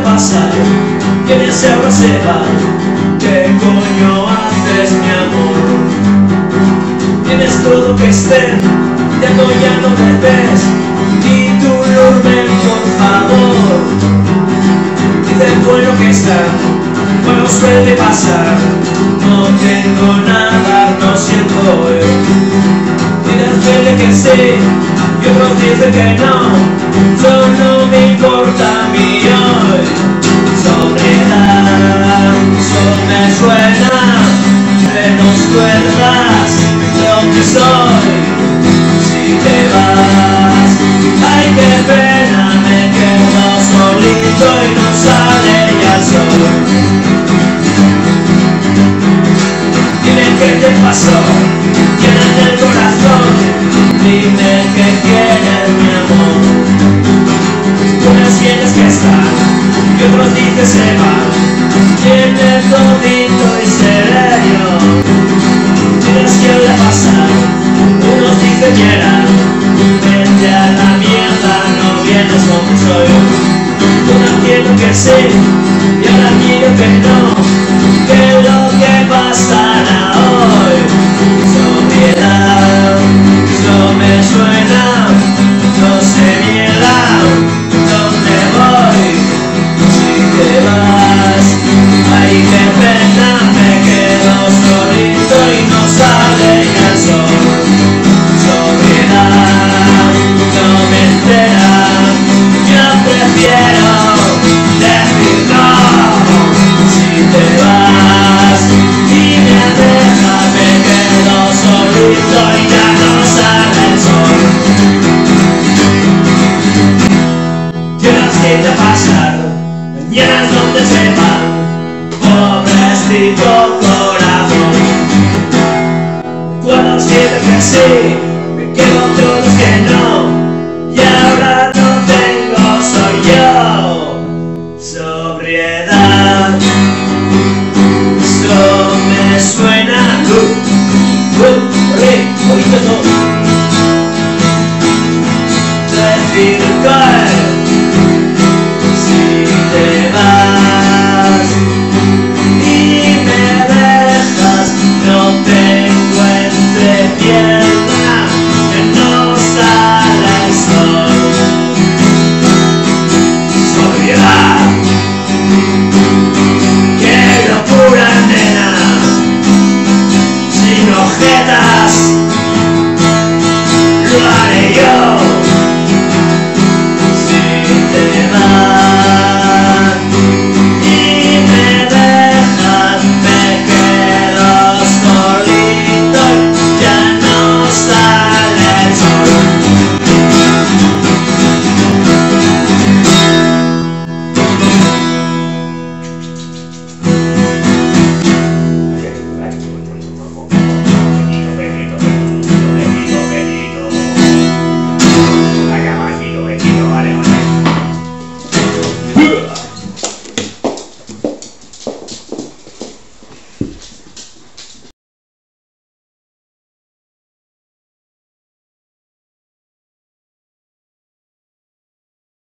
Pasar, que en ese ahora se va. ¿Qué coño haces, mi amor? Tienes todo que estar, ya no me ves. Y tú Lourdes, por favor. Dices bueno que está, bueno suele pasar. No tengo nada, no siento Dices que sí, y otros dicen que no. No me importa a mí hoy. Sobriedad, eso me suena, menos cuerdas lo que soy. Si te vas, ay qué pena, me quedo solito y no sale ya el sol. Dime qué te pasó, tienes el corazón, dime qué quieres, mi amor. Unas tienes que estar y otros dices se van. Tienes todito y serio. Tienes que la pasar. Unos dicen quiera, vete a la mierda, no vienes como soy. Unos quiero que sí y ahora quiero que no. Que lo que pasará hoy. Sobriedad, eso me suena, no sé mierda. Ay, qué pena, me quedo solito y no sale el sol. Sobriedad, no me entera, yo prefiero decir no. Si te vas y me dejas, me quedo solito y ya no sale el sol. Tienes que te pasar, mañana donde se van. Pobrecito corazón. Todos quieren que sí, me quedo todos que no. Y ahora no tengo, soy yo. Sobriedad, eso me suena. Bonito todo.